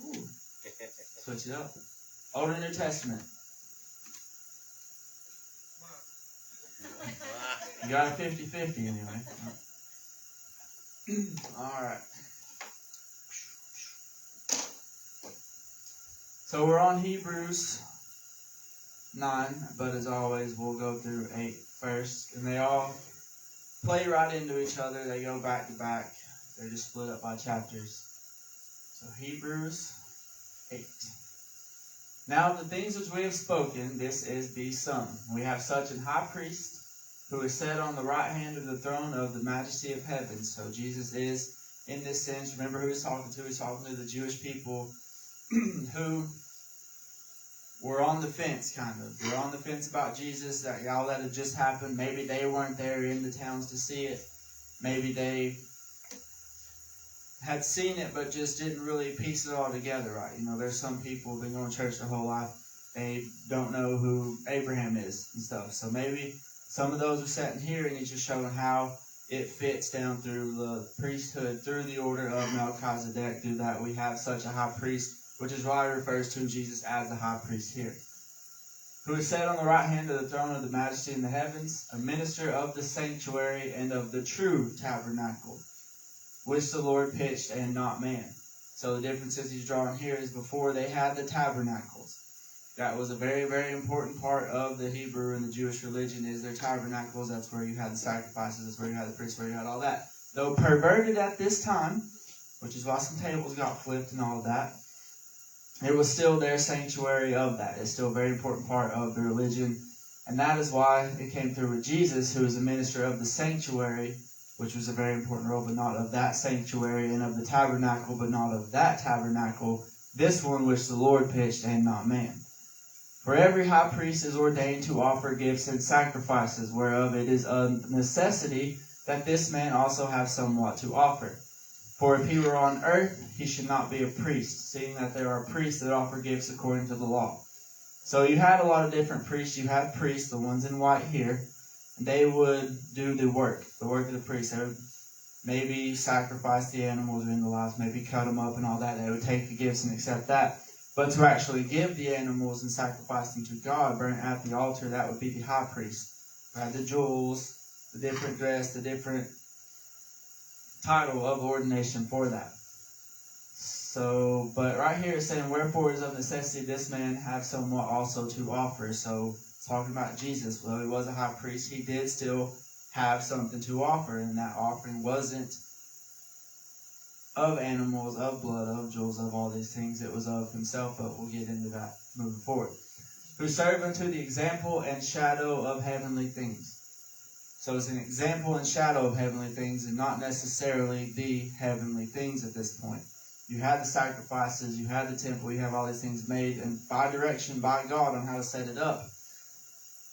Ooh. Switch it up. Old and New Testament. You got a 50-50 anyway. Alright. So we're on Hebrews 9, but as always, we'll go through 8 first. And they all play right into each other. They go back to back. They're just split up by chapters. So Hebrews 8. Now the things which we have spoken, this is the sum. We have such an high priest who is set on the right hand of the throne of the majesty of heaven. So Jesus is, in this sense, remember who he's talking to? He's talking to the Jewish people who were on the fence, kind of. They're on the fence about Jesus, that all that had just happened. Maybe they weren't there in the towns to see it. Maybe they had seen it, but just didn't really piece it all together right. You know, there's some people who've been going to church their whole life. They don't know who Abraham is and stuff. So maybe some of those are sitting here, and he's just showing how it fits down through the priesthood, through the order of Melchizedek. Through that, we have such a high priest, which is why it refers to Jesus as the high priest here, who is set on the right hand of the throne of the majesty in the heavens, a minister of the sanctuary and of the true tabernacle, which the Lord pitched and not man. So the differences he's drawing here is before they had the tabernacles. That was a very, very important part of the Hebrew and the Jewish religion, is their tabernacles. That's where you had the sacrifices, that's where you had the priests, where you had all that. Though perverted at this time, which is why some tables got flipped and all of that, it was still their sanctuary of that. It's still a very important part of the religion. And that is why it came through with Jesus, who is a minister of the sanctuary, which was a very important role, but not of that sanctuary, and of the tabernacle, but not of that tabernacle, this one which the Lord pitched and not man. For every high priest is ordained to offer gifts and sacrifices, whereof it is a necessity that this man also have somewhat to offer. For if he were on earth, he should not be a priest, seeing that there are priests that offer gifts according to the law. So you had a lot of different priests. You had priests, the ones in white here, and they would do the work of the priest. They would maybe sacrifice the animals in the lives, maybe cut them up and all that. They would take the gifts and accept that. But to actually give the animals and sacrifice them to God, burn at the altar, that would be the high priest. Right? The jewels, the different dress, the different title of ordination for that. So, but right here it's saying, wherefore is of necessity this man have somewhat also to offer. So, talking about Jesus, well, he was a high priest, he did still have something to offer, and that offering wasn't of animals, of blood, of jewels, of all these things. It was of himself, but we'll get into that moving forward. Who serve unto the example and shadow of heavenly things. So it's an example and shadow of heavenly things, and not necessarily the heavenly things at this point. You had the sacrifices, you had the temple, you have all these things made, and by direction by God on how to set it up.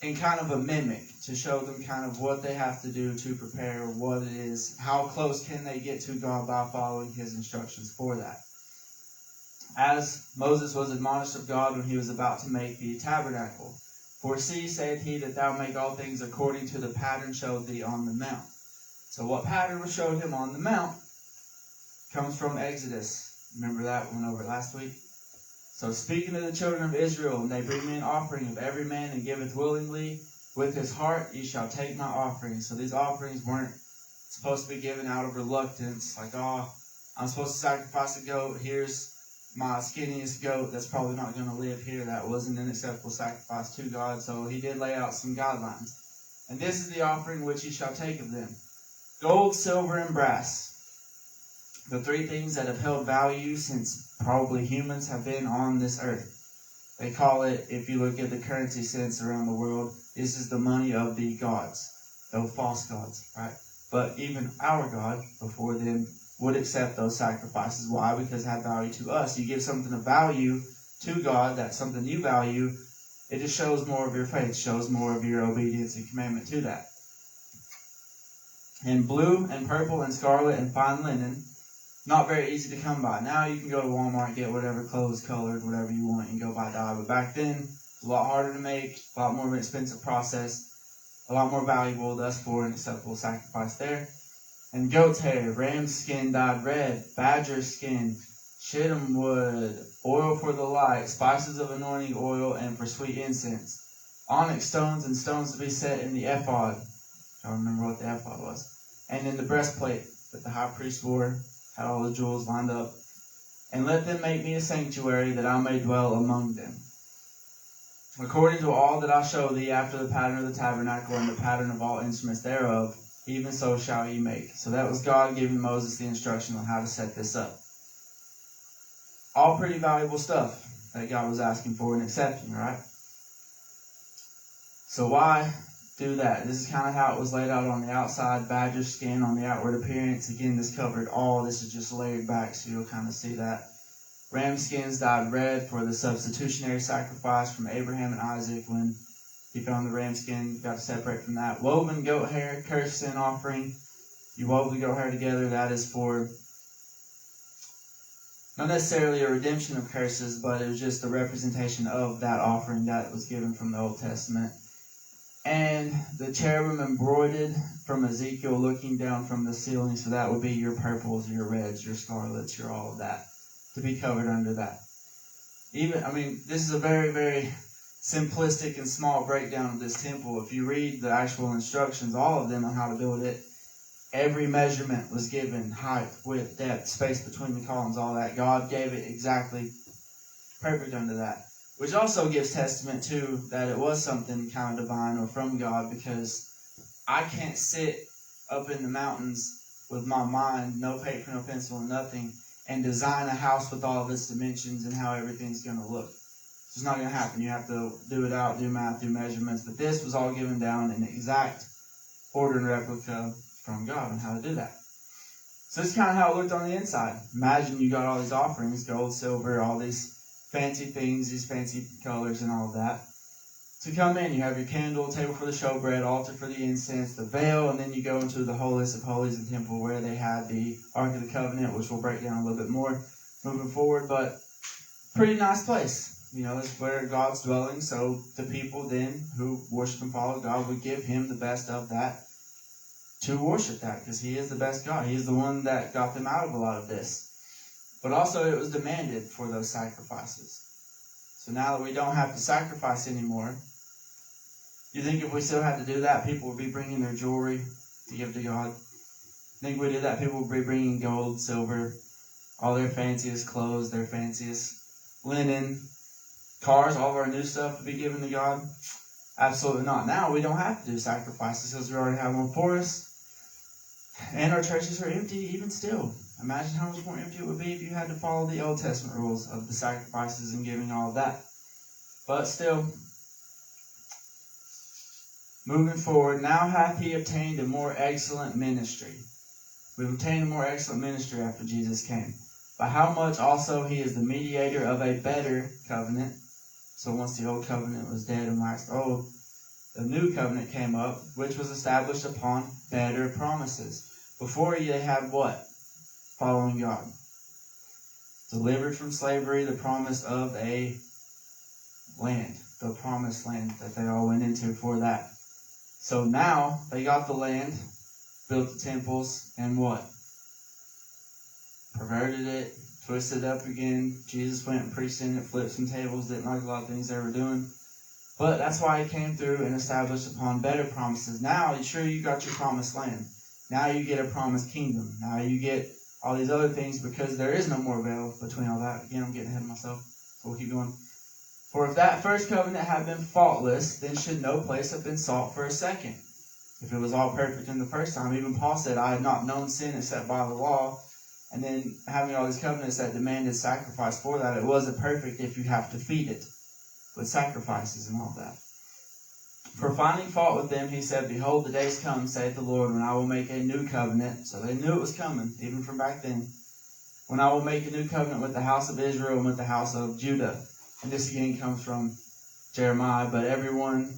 And kind of a mimic, to show them kind of what they have to do to prepare, what it is, how close can they get to God by following his instructions for that. As Moses was admonished of God when he was about to make the tabernacle. For see, saith he, that thou make all things according to the pattern showed thee on the mount. So what pattern was showed him on the mount comes from Exodus. Remember that one over last week? So speaking to the children of Israel, and they bring me an offering of every man and giveth willingly with his heart, ye shall take my offerings. So these offerings weren't supposed to be given out of reluctance, like, oh, I'm supposed to sacrifice a goat, here's my skinniest goat that's probably not going to live here. That wasn't an acceptable sacrifice to God, so he did lay out some guidelines. And this is the offering which ye shall take of them: gold, silver, and brass. The three things that have held value since probably humans have been on this earth. They call it, if you look at the currency sense around the world, this is the money of the gods, though false gods, right? But even our God, before then, would accept those sacrifices. Why? Because it had value to us. You give something of value to God, that's something you value, it just shows more of your faith, shows more of your obedience and commandment to that. And blue and purple and scarlet and fine linen, not very easy to come by. Now you can go to Walmart and get whatever clothes colored, whatever you want, and go buy dye. But back then, it's a lot harder to make, a lot more of an expensive process, a lot more valuable, thus for an acceptable sacrifice there. And goat's hair, ram's skin dyed red, badger skin, shittim wood, oil for the light, spices of anointing oil, and for sweet incense, onyx stones and stones to be set in the ephod. I don't remember what the ephod was. And in the breastplate that the high priest wore, had all the jewels lined up. And let them make me a sanctuary, that I may dwell among them. According to all that I show thee, after the pattern of the tabernacle and the pattern of all instruments thereof, even so shall ye make. So that was God giving Moses the instruction on how to set this up. All pretty valuable stuff that God was asking for and accepting, right? So why do that? This is kind of how it was laid out on the outside. Badger skin on the outward appearance. Again, this covered all. This is just layered back, so you'll kind of see that. Ram skins dyed red for the substitutionary sacrifice from Abraham and Isaac. When he found the ram skin, got to separate from that. Woven goat hair, cursed sin offering. You wove the goat hair together. That is for not necessarily a redemption of curses, but it was just a representation of that offering that was given from the Old Testament. And the cherubim embroidered from Ezekiel looking down from the ceiling. So that would be your purples, your reds, your scarlets, your all of that, to be covered under that. This is a very, very simplistic and small breakdown of this temple. If you read the actual instructions, all of them on how to build it, every measurement was given, height, width, depth, space between the columns, all that. God gave it exactly perfect under that. Which also gives testament to that it was something kind of divine or from God, because I can't sit up in the mountains with my mind, no paper, no pencil, nothing, and design a house with all of its dimensions and how everything's going to look. It's just not going to happen. You have to do it out, do math, do measurements. But this was all given down in exact order and replica from God on how to do that. So this is kind of how it looked on the inside. Imagine you got all these offerings, gold, silver, all these fancy things, these fancy colors and all of that. To come in, you have your candle, table for the showbread, altar for the incense, the veil, and then you go into the holiest of holies of the temple where they had the Ark of the Covenant, which we'll break down a little bit more moving forward. But pretty nice place. It's where God's dwelling. So the people then who worship and follow God would give him the best of that to worship that, because he is the best God. He is the one that got them out of a lot of this. But also it was demanded for those sacrifices. So now that we don't have to sacrifice anymore, you think if we still had to do that, people would be bringing their jewelry to give to God? I think if we did that, people would be bringing gold, silver, all their fanciest clothes, their fanciest linen, cars, all of our new stuff to be given to God? Absolutely not. Now we don't have to do sacrifices because we already have one for us. And our churches are empty even still. Imagine how much more empty it would be if you had to follow the Old Testament rules of the sacrifices and giving all of that. But still, moving forward, now hath he obtained a more excellent ministry. We've obtained a more excellent ministry after Jesus came. By how much also he is the mediator of a better covenant. So once the old covenant was dead and waxed old, the new covenant came up, which was established upon better promises. Before they had what? Following God. Delivered from slavery, the promise of a land. The promised land that they all went into for that. So now they got the land, built the temples, and what? Perverted it, twisted it up again. Jesus went and preached in it, flipped some tables, didn't like a lot of things they were doing. But that's why he came through and established upon better promises. Now, sure, you got your promised land. Now you get a promised kingdom. Now you get all these other things because there is no more veil between all that. Again, I'm getting ahead of myself, so we'll keep going. For if that first covenant had been faultless, then should no place have been sought for a second. If it was all perfect in the first time, even Paul said, I had not known sin except by the law. And then having all these covenants that demanded sacrifice for that, it wasn't perfect if you have to feed it with sacrifices and all that. For finding fault with them, he said, Behold, the days come, saith the Lord, when I will make a new covenant. So they knew it was coming, even from back then. When I will make a new covenant with the house of Israel and with the house of Judah. And this again comes from Jeremiah. But everyone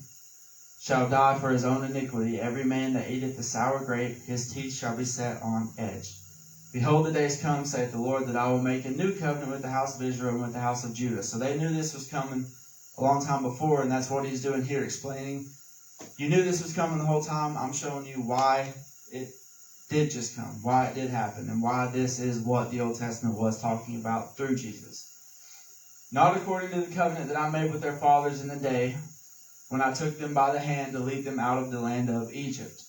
shall die for his own iniquity. Every man that eateth the sour grape, his teeth shall be set on edge. Behold, the days come, saith the Lord, that I will make a new covenant with the house of Israel and with the house of Judah. So they knew this was coming a long time before, and that's what he's doing here, explaining. You knew this was coming the whole time. I'm showing you why it did just come, why it did happen, and why this is what the Old Testament was talking about through Jesus. Not according to the covenant that I made with their fathers in the day when I took them by the hand to lead them out of the land of Egypt,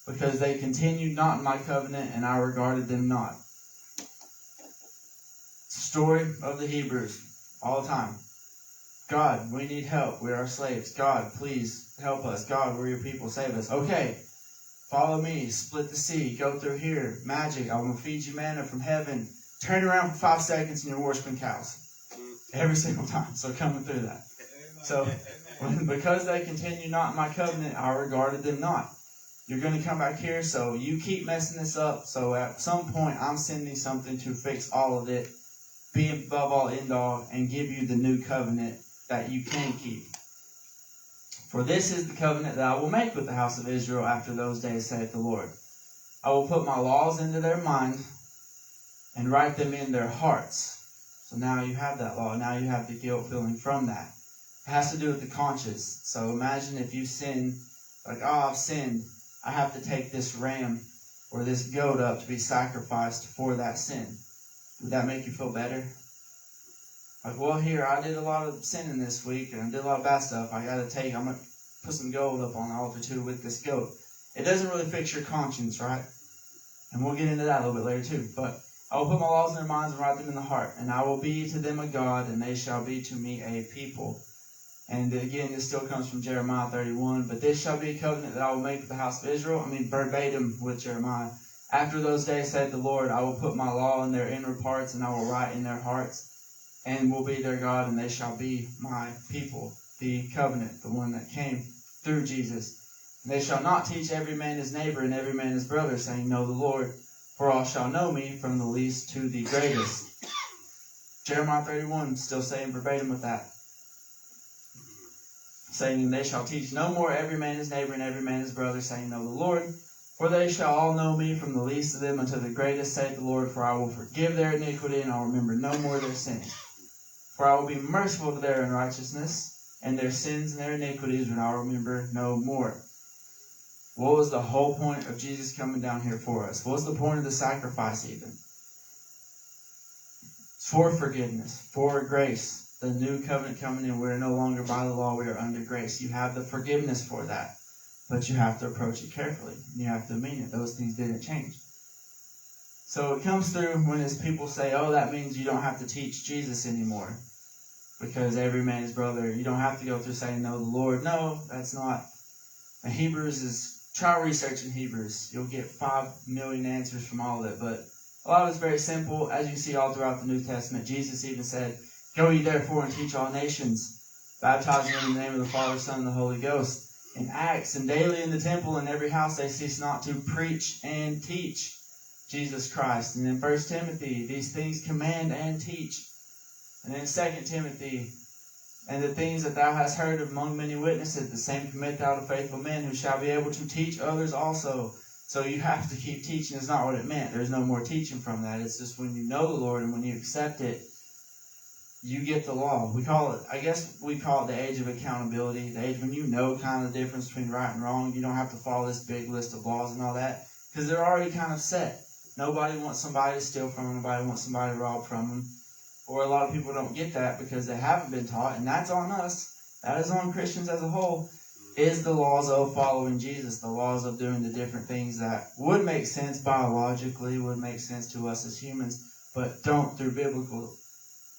because they continued not in my covenant, and I regarded them not. Story of the Hebrews all the time. God, we need help. We are slaves. God, please help us. God, we're your people. Save us. Okay, follow me. Split the sea. Go through here. Magic. I'm going to feed you manna from heaven. Turn around for 5 seconds and you're worshiping cows. Every single time. So coming through that. So because they continue not in my covenant, I regarded them not. You're going to come back here, so you keep messing this up. So at some point, I'm sending something to fix all of it, be above all, end all, and give you the new covenant that you can keep. For this is the covenant that I will make with the house of Israel after those days, saith the Lord. I will put my laws into their mind and write them in their hearts. So now you have that law. Now you have the guilt feeling from that. It has to do with the conscience. So imagine if you sin, like, oh, I've sinned. I have to take this ram or this goat up to be sacrificed for that sin. Would that make you feel better? Like, well, here, I did a lot of sinning this week, and I did a lot of bad stuff. I'm going to put some gold up on the altar, too, with this goat. It doesn't really fix your conscience, right? And we'll get into that a little bit later, too. But I will put my laws in their minds and write them in the heart. And I will be to them a God, and they shall be to me a people. And again, this still comes from Jeremiah 31. But this shall be a covenant that I will make with the house of Israel. I mean, verbatim with Jeremiah. After those days, said the Lord, I will put my law in their inward parts, and I will write in their hearts, and will be their God, and they shall be my people. The covenant, the one that came through Jesus. And they shall not teach every man his neighbor and every man his brother, saying, Know the Lord, for all shall know me, from the least to the greatest. Jeremiah 31, still saying verbatim with that. Saying, they shall teach no more every man his neighbor and every man his brother, saying, Know the Lord, for they shall all know me, from the least of them unto the greatest, saith the Lord, for I will forgive their iniquity, and I will remember no more their sin. For I will be merciful to their unrighteousness, and their sins and their iniquities will I remember no more. What was the whole point of Jesus coming down here for us? What was the point of the sacrifice even? It's for forgiveness, for grace. The new covenant coming in, we're no longer by the law, we are under grace. You have the forgiveness for that, but you have to approach it carefully. You have to mean it. Those things didn't change. So it comes through when his people say, oh, that means you don't have to teach Jesus anymore, because every man is brother. You don't have to go through saying, know the Lord. No, that's not. And Hebrews is, try researching Hebrews. You'll get 5 million answers from all of it, but a lot of it's very simple. As you see all throughout the New Testament, Jesus even said, Go ye therefore and teach all nations, baptizing them in the name of the Father, Son, and the Holy Ghost. In Acts, and daily in the temple, in every house, they cease not to preach and teach Jesus Christ. And in 1 Timothy, these things command and teach. And in 2 Timothy, and the things that thou hast heard among many witnesses, the same commit thou to faithful men, who shall be able to teach others also. So you have to keep teaching. It's not what it meant. There's no more teaching from that. It's just when you know the Lord and when you accept it, you get the law. We call it the age of accountability. The age when you know kind of the difference between right and wrong. You don't have to follow this big list of laws and all that, because they're already kind of set. Nobody wants somebody to steal from them. Nobody wants somebody to rob from them. Or a lot of people don't get that because they haven't been taught, and that's on us. That is on Christians as a whole, is the laws of following Jesus, the laws of doing the different things that would make sense biologically, would make sense to us as humans, but don't through biblical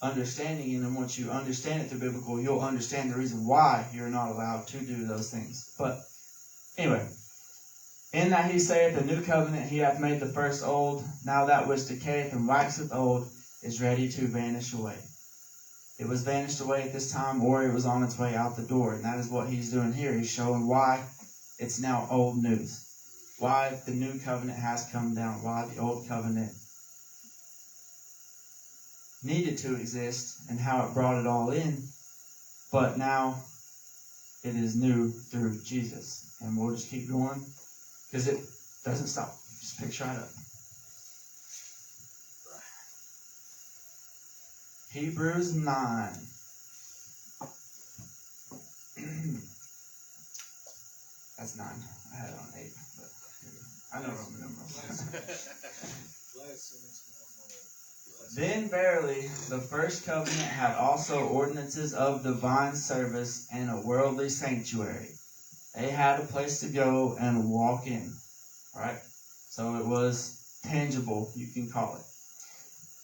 understanding. And then once you understand it through biblical, you'll understand the reason why you're not allowed to do those things. But anyway, in that he saith, the new covenant he hath made the first old. Now that which decayeth and waxeth old is ready to vanish away. It was vanished away at this time, or it was on its way out the door. And that is what he's doing here. He's showing why it's now old news. Why the new covenant has come down. Why the old covenant needed to exist and how it brought it all in. But now it is new through Jesus. And we'll just keep going because it doesn't stop. Just pick right up. Hebrews 9. That's 9. I had it on 8. But here we go. I know Roman numerals. Then verily the first covenant had also ordinances of divine service and a worldly sanctuary. They had a place to go and walk in. Right? So it was tangible, you can call it.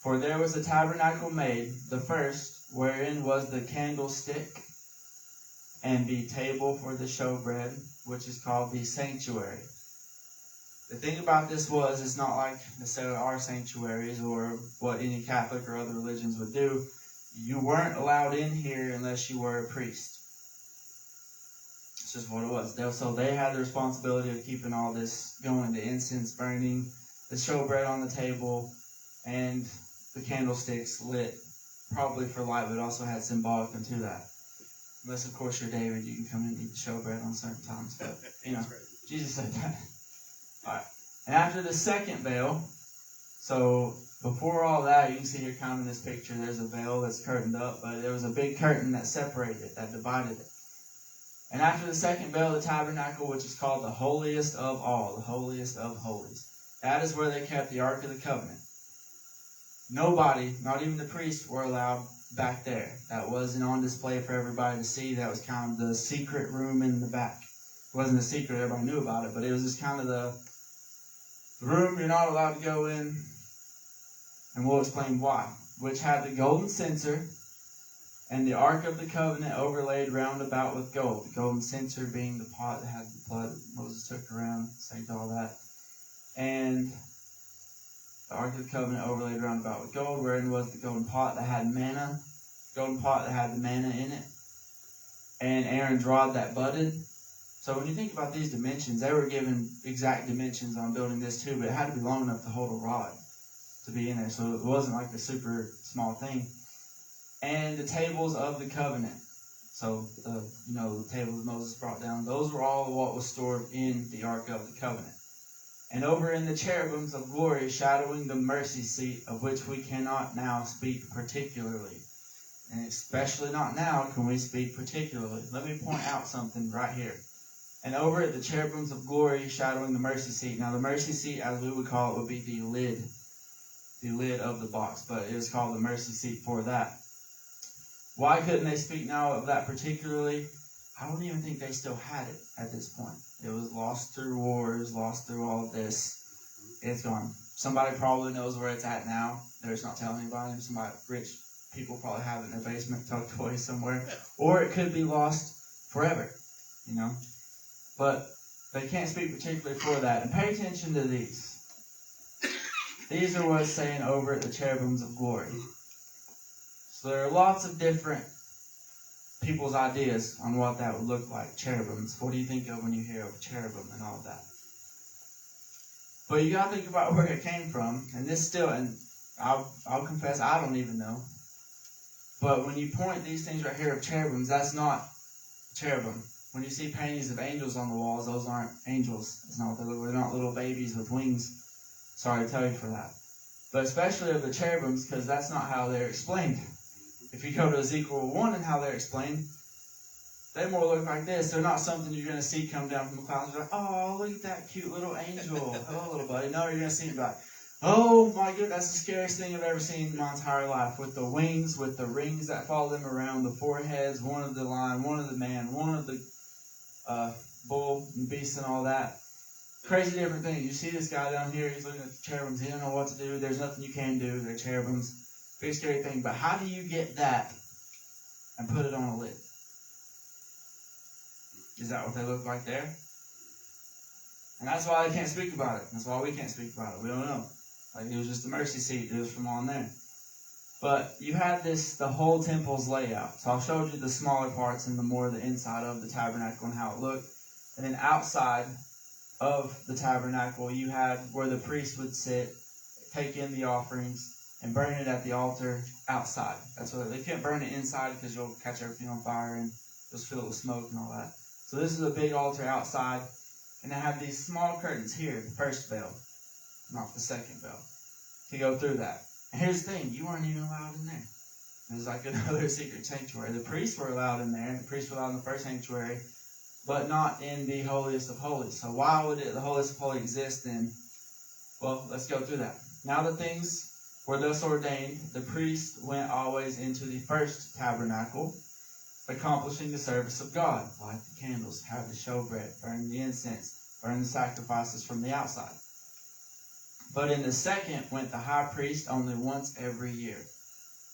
For there was a tabernacle made, the first, wherein was the candlestick and the table for the showbread, which is called the sanctuary. The thing about this was, it's not like necessarily our sanctuaries or what any Catholic or other religions would do. You weren't allowed in here unless you were a priest. It's just what it was. So they had the responsibility of keeping all this going, the incense burning, the showbread on the table, and the candlesticks lit, probably for light, but it also had symbolic unto that. Unless, of course, you're David, you can come and eat the showbread on certain times. But, Jesus said that. All right. And after the second veil, so before all that, you can see here kind of in this picture, there's a veil that's curtained up, but there was a big curtain that separated it, that divided it. And after the second veil, the tabernacle, which is called the holiest of all, the holiest of holies. That is where they kept the Ark of the Covenant. Nobody, not even the priests, were allowed back there. That wasn't on display for everybody to see. That was kind of the secret room in the back. It wasn't a secret, everybody knew about it, but it was just kind of the room you're not allowed to go in, and we'll explain why. Which had the golden censer and the Ark of the Covenant overlaid round about with gold. The golden censer being the pot that had the blood that Moses took around, saved all that. And the Ark of the Covenant overlaid round about with gold, wherein was the golden pot that had manna, golden pot that had the manna in it, and Aaron's rod that budded. So when you think about these dimensions, they were given exact dimensions on building this too, but it had to be long enough to hold a rod to be in there. So it wasn't like a super small thing. And the tables of the covenant. So the tables Moses brought down, those were all what was stored in the Ark of the Covenant. And over in the cherubims of glory, shadowing the mercy seat, of which we cannot now speak particularly. And especially not now can we speak particularly. Let me point out something right here. And over at the cherubims of glory, shadowing the mercy seat. Now the mercy seat, as we would call it, would be the lid of the box. But it was called the mercy seat for that. Why couldn't they speak now of that particularly? I don't even think they still had it at this point. It was lost through wars, lost through all of this. It's gone. Somebody probably knows where it's at now. They're just not telling anybody. Somebody, rich people probably have it in their basement, tucked away somewhere. Or it could be lost forever, But they can't speak particularly for that. And pay attention to these. These are what's saying over at the cherubims of glory. So there are lots of different people's ideas on what that would look like, cherubims. What do you think of when you hear of cherubim and all of that? But you got to think about where it came from. And this still, and I'll confess, I don't even know. But when you point these things right here of cherubims, that's not cherubim. When you see paintings of angels on the walls, those aren't angels. It's not what they look like. They're not little babies with wings. Sorry to tell you for that. But especially of the cherubims, because that's not how they're explained. If you go to Ezekiel 1 and how they're explained, they more look like this. They're not something you're going to see come down from the clouds. You're like, oh, look at that cute little angel. Hello, little buddy. No, you're going to see it like, oh my goodness, that's the scariest thing I've ever seen in my entire life. With the wings, with the rings that follow them around, the foreheads, one of the lion, one of the man, one of the bull and beast and all that. Crazy different things. You see this guy down here, he's looking at the cherubims. He don't know what to do. There's nothing you can do. They're cherubims. Big scary thing. But how do you get that and put it on a lid? Is that what they look like there? And that's why they can't speak about it. That's why we can't speak about it. We don't know. Like it was just a mercy seat. It was from on there. But you had the whole temple's layout. So I showed you the smaller parts and the more the inside of the tabernacle and how it looked. And then outside of the tabernacle, you had where the priest would sit, take in the offerings, and burn it at the altar outside. That's what they can't burn it inside because you'll catch everything on fire and just fill it with smoke and all that. So this is a big altar outside, and they have these small curtains here, the first veil, not the second veil, to go through that. And here's the thing, you weren't even allowed in there. It was like another secret sanctuary. The priests were allowed in there. The priests were allowed in the first sanctuary. but not in the holiest of holies. So why would the holiest of holies exist then? Well, let's go through that. Now that things were thus ordained, the priest went always into the first tabernacle, accomplishing the service of God, light the candles, have the showbread, burn the incense, burn the sacrifices from the outside. But in the second went the high priest only once every year.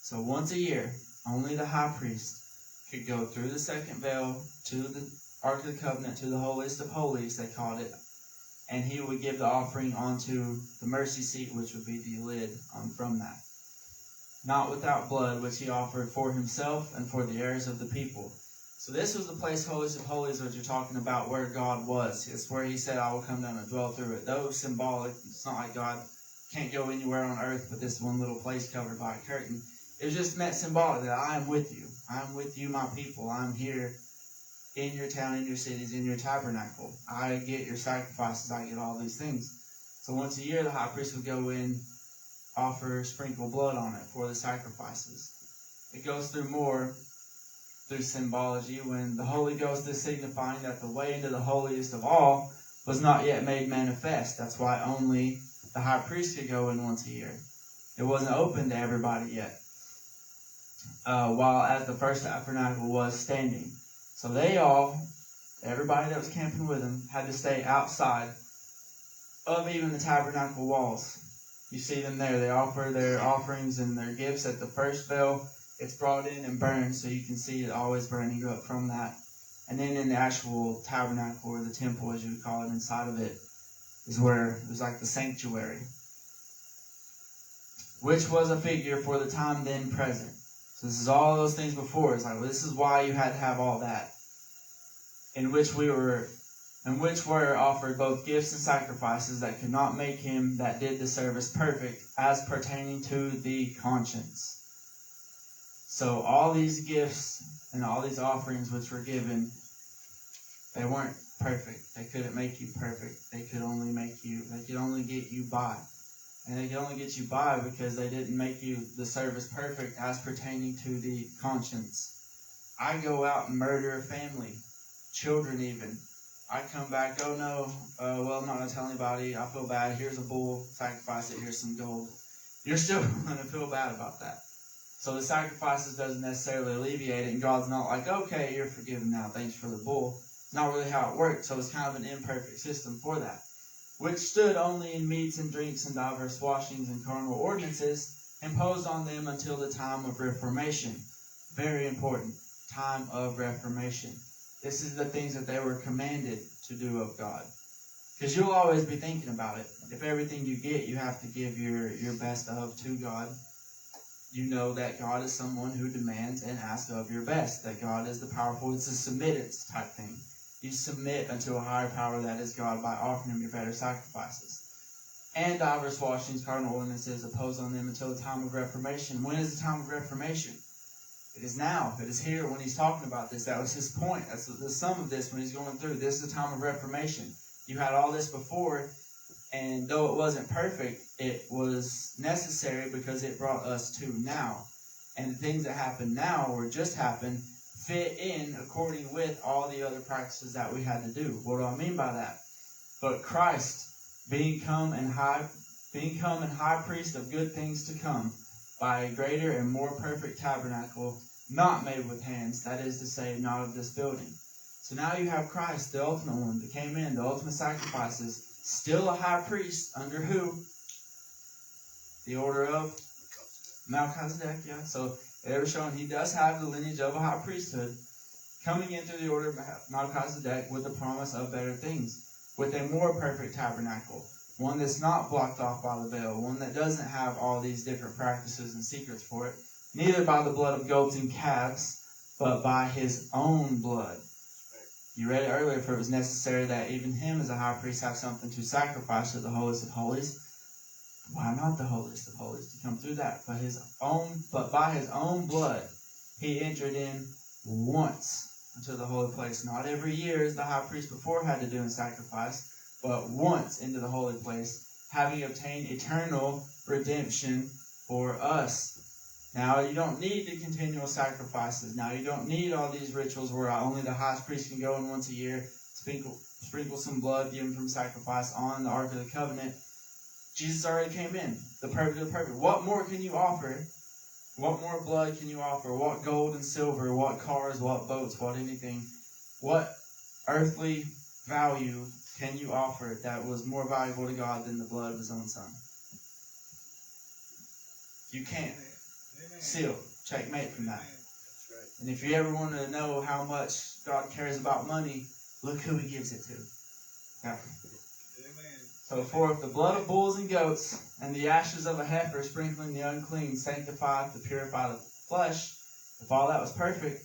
So once a year, only the high priest could go through the second veil to the Ark of the Covenant, to the holiest of holies, they called it, and he would give the offering onto the mercy seat, which would be the lid from that. Not without blood, which he offered for himself and for the heirs of the people. So this was the place, holiest of holies, which you're talking about, where God was. It's where he said, I will come down and dwell through it. Though symbolic, it's not like God can't go anywhere on earth but this one little place covered by a curtain. It was just meant symbolic that I am with you. I am with you, my people. I'm here in your town, in your cities, in your tabernacle. I get your sacrifices. I get all these things. So once a year, the high priest would go in, offer, sprinkle blood on it for the sacrifices. It goes through more through symbology when the Holy Ghost is signifying that the way into the holiest of all was not yet made manifest. That's why only the high priest could go in once a year. It wasn't open to everybody yet. While as the first tabernacle was standing. So everybody that was camping with him, had to stay outside of even the tabernacle walls. You see them there. They offer their offerings and their gifts at the first veil. It's brought in and burned, so you can see it always burning up from that. And then in the actual tabernacle, or the temple, as you would call it, inside of it, is where it was like the sanctuary, which was a figure for the time then present. So this is all those things before. It's like, well, this is why you had to have all that. In which were offered both gifts and sacrifices that could not make him that did the service perfect, as pertaining to the conscience. So all these gifts and all these offerings which were given, they weren't perfect. They couldn't make you perfect. They could only get you by. And they could only get you by because they didn't make you the service perfect as pertaining to the conscience. I go out and murder a family, children even. I come back, oh no, well, I'm not going to tell anybody. I feel bad. Here's a bull, sacrifice it, here's some gold. You're still going to feel bad about that. So the sacrifices doesn't necessarily alleviate it, and God's not like, okay, you're forgiven now, thanks for the bull. It's not really how it works, so it's kind of an imperfect system for that. Which stood only in meats and drinks and diverse washings and carnal ordinances, imposed on them until the time of Reformation. Very important, time of Reformation. This is the things that they were commanded to do of God. Because you'll always be thinking about it. If everything you get, you have to give your best of to God. You know that God is someone who demands and asks of your best. That God is the powerful, it's a submitted type thing. You submit unto a higher power that is God by offering him your better sacrifices. And diverse washings, cardinal ordinances, opposed on them until the time of Reformation. When is the time of Reformation? It is now. It is here when he's talking about this. That was his point. That's the sum of this when he's going through. This is the time of Reformation. You had all this before, and though it wasn't perfect, it was necessary because it brought us to now. And the things that happen now, or just happened, fit in according with all the other practices that we had to do. What do I mean by that? But Christ, being come and high priest of good things to come, by a greater and more perfect tabernacle, not made with hands, that is to say, not of this building. So now you have Christ, the ultimate one, that came in, the ultimate sacrifices, still a high priest, under who? The order of Melchizedek, yeah. So they were showing he does have the lineage of a high priesthood, coming in through the order of Melchizedek with the promise of better things, with a more perfect tabernacle, one that's not blocked off by the veil, one that doesn't have all these different practices and secrets for it, neither by the blood of goats and calves, but by his own blood. You read it earlier, for it was necessary that even him as a high priest have something to sacrifice to the holiest of holies. Why not the holiest of holies to come through that? But by his own blood, he entered in once into the holy place. Not every year as the high priest before had to do in sacrifice, but once into the holy place, having obtained eternal redemption for us. Now you don't need the continual sacrifices. Now you don't need all these rituals where only the high priest can go in once a year, sprinkle some blood given from sacrifice on the Ark of the Covenant. Jesus already came in, the perfect of the perfect. What more can you offer? What more blood can you offer? What gold and silver? What cars? What boats? What anything? What earthly value can you offer that was more valuable to God than the blood of His own Son? You can't. Seal. Checkmate from that. And if you ever want to know how much God cares about money, look who He gives it to. Yeah. So for if the blood of bulls and goats and the ashes of a heifer sprinkling the unclean sanctified to purify the flesh, if all that was perfect,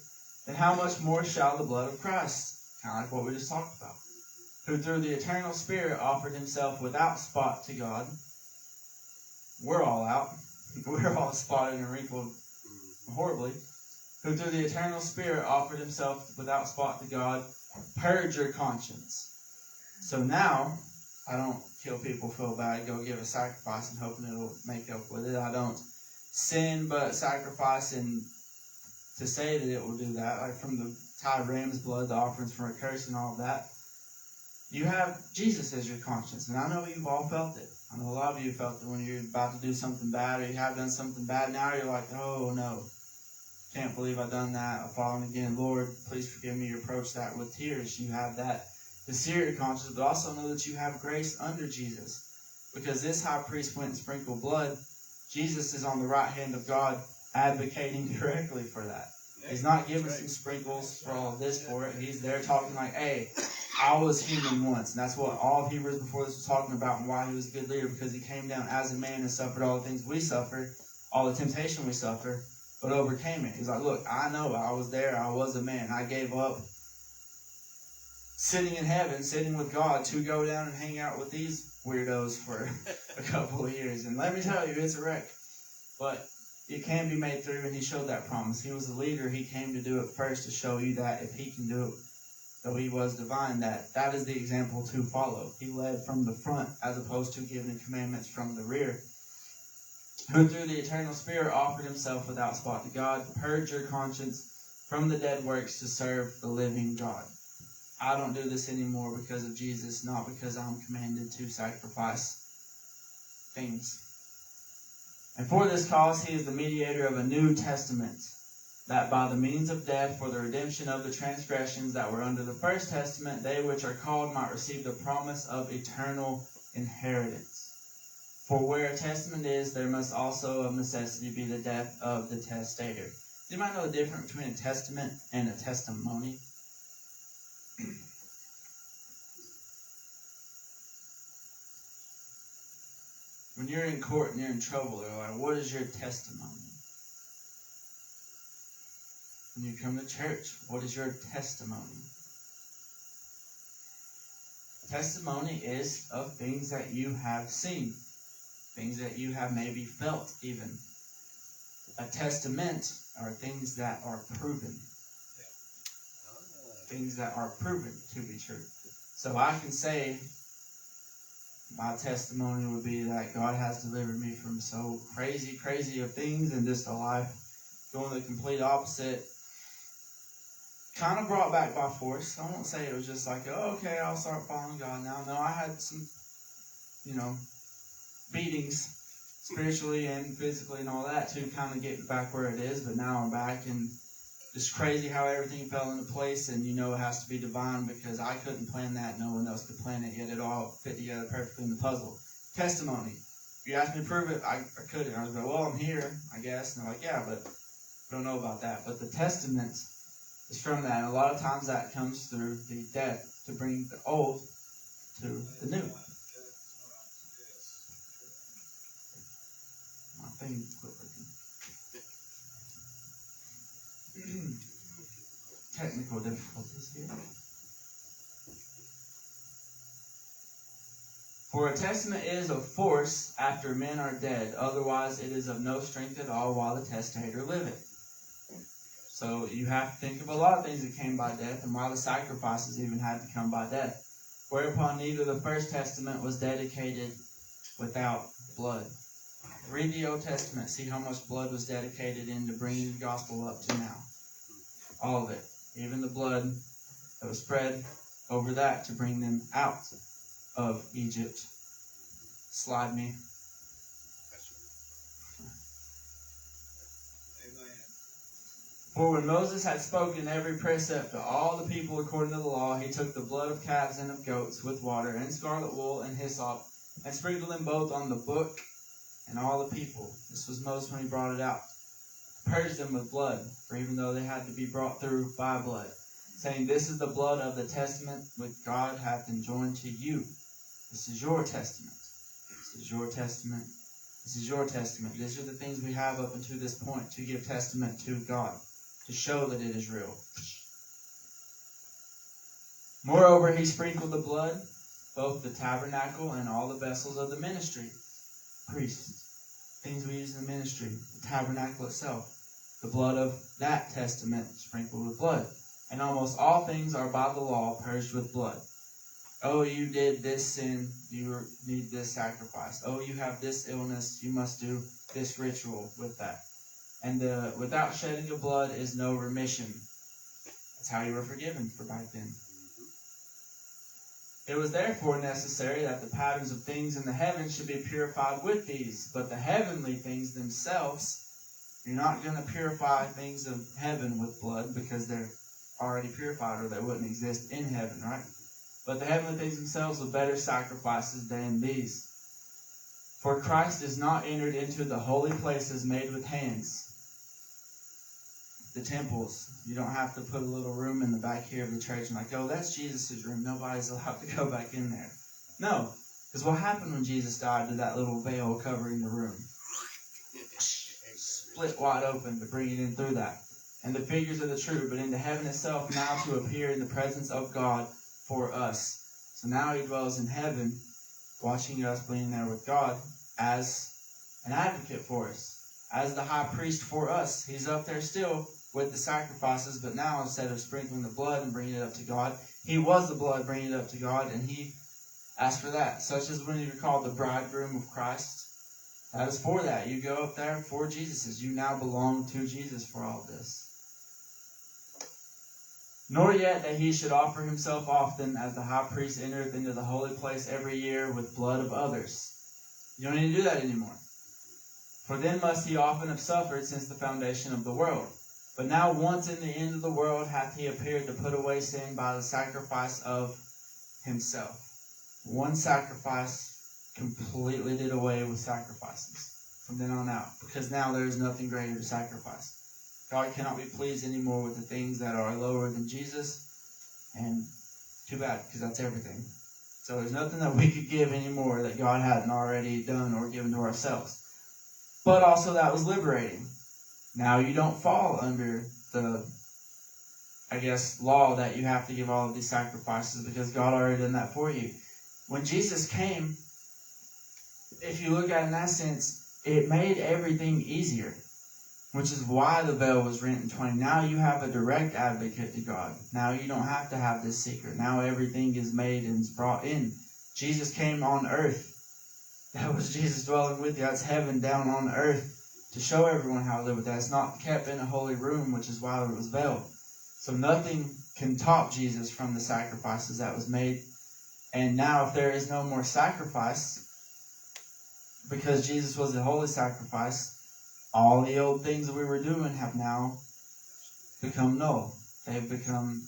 then how much more shall the blood of Christ, kind of like what we just talked about, who through the eternal Spirit offered Himself without spot to God. We're all out. We're all spotted and wrinkled horribly. Who through the eternal Spirit offered Himself without spot to God, purge your conscience. So now, I don't kill people, feel bad, go give a sacrifice and hoping it'll make up with it. I don't sin but sacrifice and to say that it will do that. Like from the tied ram's blood, the offerings for a curse and all of that. You have Jesus as your conscience. And I know you've all felt it. I know a lot of you felt it when you're about to do something bad or you have done something bad. Now you're like, oh no, can't believe I've done that. I've fallen again. Lord, please forgive me. You approach that with tears. You have that to sear your conscience, but also know that you have grace under Jesus. Because this high priest went and sprinkled blood. Jesus is on the right hand of God advocating directly for that. He's not giving some sprinkles for all of this for it. He's there talking like, hey, I was human once. And that's what all of Hebrews before this was talking about and why he was a good leader, because he came down as a man and suffered all the things we suffered, all the temptation we suffered, but overcame it. He's like, look, I know I was there. I was a man. I gave up sitting in heaven, sitting with God, to go down and hang out with these weirdos for a couple of years. And let me tell you, it's a wreck. But it can be made through, and he showed that promise. He was a leader. He came to do it first to show you that if he can do it, though he was divine, that is the example to follow. He led from the front as opposed to giving commandments from the rear. Who through the eternal Spirit offered himself without spot to God, purge your conscience from the dead works to serve the living God. I don't do this anymore because of Jesus, not because I'm commanded to sacrifice things. And for this cause he is the mediator of a new testament, that by the means of death for the redemption of the transgressions that were under the first testament, they which are called might receive the promise of eternal inheritance. For where a testament is, there must also of necessity be the death of the testator. Do you mind know the difference between a testament and a testimony? When you're in court and you're in trouble, they're like, what is your testimony? When you come to church, what is your testimony? Testimony is of things that you have seen, things that you have maybe felt even. A testament are things that are proven. Things that are proven to be true. So I can say, my testimony would be that God has delivered me from so crazy of things and just a life going the complete opposite. Kind of brought back by force. I won't say it was just like, oh, okay, I'll start following God now. No, I had some, beatings spiritually and physically and all that to kind of get back where it is. But now I'm back, and it's crazy how everything fell into place, and it has to be divine because I couldn't plan that. No one else could plan it, yet it all fit together perfectly in the puzzle. Testimony. If you asked me to prove it, I couldn't. I was like, well, I'm here, I guess. And they're like, yeah, but I don't know about that. But the testament is from that. And a lot of times that comes through the death to bring the old to the new. My thing quit working. Technical difficulties here. For a testament is of force after men are dead, otherwise it is of no strength at all while the testator liveth. So you have to think of a lot of things that came by death, and why the sacrifices even had to come by death. Whereupon neither the first testament was dedicated without blood. Read the Old Testament. See how much blood was dedicated into bringing the gospel up to now. All of it. Even the blood that was spread over that to bring them out of Egypt. Slide me. For when Moses had spoken every precept to all the people according to the law, he took the blood of calves and of goats with water and scarlet wool and hyssop, and sprinkled them both on the book and all the people. This was Moses when he brought it out. Purged them with blood, for even though they had to be brought through by blood, saying, This is the blood of the testament which God hath enjoined to you. This is your testament. This is your testament. This is your testament. These are the things we have up until this point to give testament to God, to show that it is real. Moreover, he sprinkled the blood, both the tabernacle and all the vessels of the ministry. Priests, things we use in the ministry, the tabernacle itself, the blood of that testament sprinkled with blood. And almost all things are by the law purged with blood. Oh, you did this sin, you need this sacrifice. Oh, you have this illness, you must do this ritual with that. And without shedding of blood is no remission. That's how you were forgiven for back then. It was therefore necessary that the patterns of things in the heavens should be purified with these. But the heavenly things themselves, you're not going to purify things of heaven with blood because they're already purified or they wouldn't exist in heaven, right? But the heavenly things themselves are better sacrifices than these. For Christ is not entered into the holy places made with hands. The temples. You don't have to put a little room in the back here of the church and like, oh, that's Jesus' room. Nobody's allowed to go back in there. No. Because what happened when Jesus died to that little veil covering the room? Split wide open to bring it in through that. And the figures of the true, but into heaven itself now to appear in the presence of God for us. So now he dwells in heaven, watching us being there with God as an advocate for us, as the high priest for us. He's up there still with the sacrifices, but now instead of sprinkling the blood and bringing it up to God, he was the blood bringing it up to God, and he asked for that. Such as when you're called the bridegroom of Christ. That is for that. You go up there for Jesus. You now belong to Jesus for all this. Nor yet that he should offer himself often, as the high priest entereth into the holy place every year with blood of others. You don't need to do that anymore. For then must he often have suffered since the foundation of the world. But now once in the end of the world hath he appeared to put away sin by the sacrifice of himself. One sacrifice completely did away with sacrifices from then on out. Because now there is nothing greater to sacrifice. God cannot be pleased anymore with the things that are lower than Jesus. And too bad, because that's everything. So there's nothing that we could give anymore that God hadn't already done or given to ourselves. But also that was liberating. Now you don't fall under the, law that you have to give all of these sacrifices because God already done that for you. When Jesus came, if you look at it in that sense, it made everything easier. Which is why the veil was rent in twain. Now you have a direct advocate to God. Now you don't have to have this secret. Now everything is made and is brought in. Jesus came on earth. That was Jesus dwelling with you. That's heaven down on earth to show everyone how to live with that. It's not kept in a holy room, which is why it was veiled. So nothing can top Jesus from the sacrifices that was made. And now if there is no more sacrifice, because Jesus was the holy sacrifice, all the old things that we were doing have now become null. They've become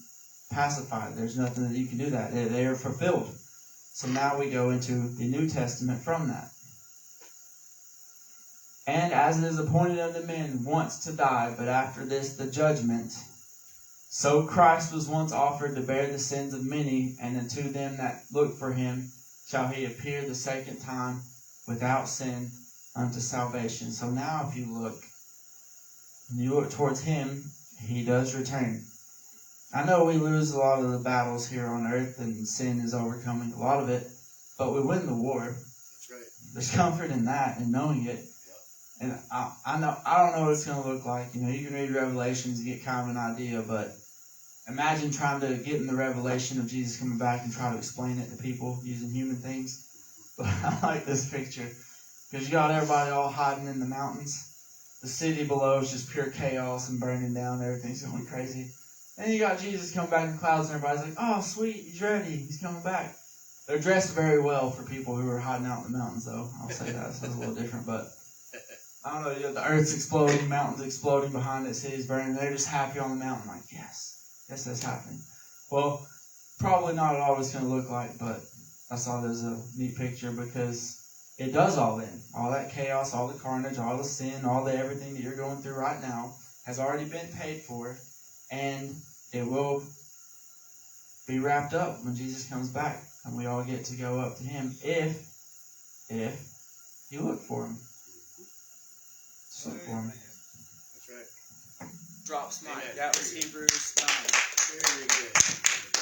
pacified. There's nothing that you can do that. They are fulfilled. So now we go into the New Testament from that. And as it is appointed unto men once to die, but after this the judgment, so Christ was once offered to bear the sins of many, and unto them that look for him shall he appear the second time without sin unto salvation. So now if you look, when you look towards him, he does return. I know we lose a lot of the battles here on earth, and sin is overcoming a lot of it, but we win the war. That's right. There's comfort in that and knowing it. And I don't know what it's going to look like. You know, you can read Revelations and get kind of an idea, but imagine trying to get in the revelation of Jesus coming back and try to explain it to people using human things. But I like this picture. Because you got everybody all hiding in the mountains. The city below is just pure chaos and burning down. Everything's going crazy. And you got Jesus coming back in clouds, and everybody's like, oh, sweet, he's ready. He's coming back. They're dressed very well for people who are hiding out in the mountains, though. I'll say that. So it's a little different, but I don't know. You know, the earth's exploding, mountains exploding behind it, cities burning. They're just happy on the mountain, like, yes, that's happening. Well, probably not at all what it's going to look like, but I saw it as a neat picture because it does all then. All that chaos, all the carnage, all the sin, all the everything that you're going through right now has already been paid for, and it will be wrapped up when Jesus comes back, and we all get to go up to him if you look for him. Just look for him. That's right. Drops mic. Amen. That was Hebrews 9. Very good.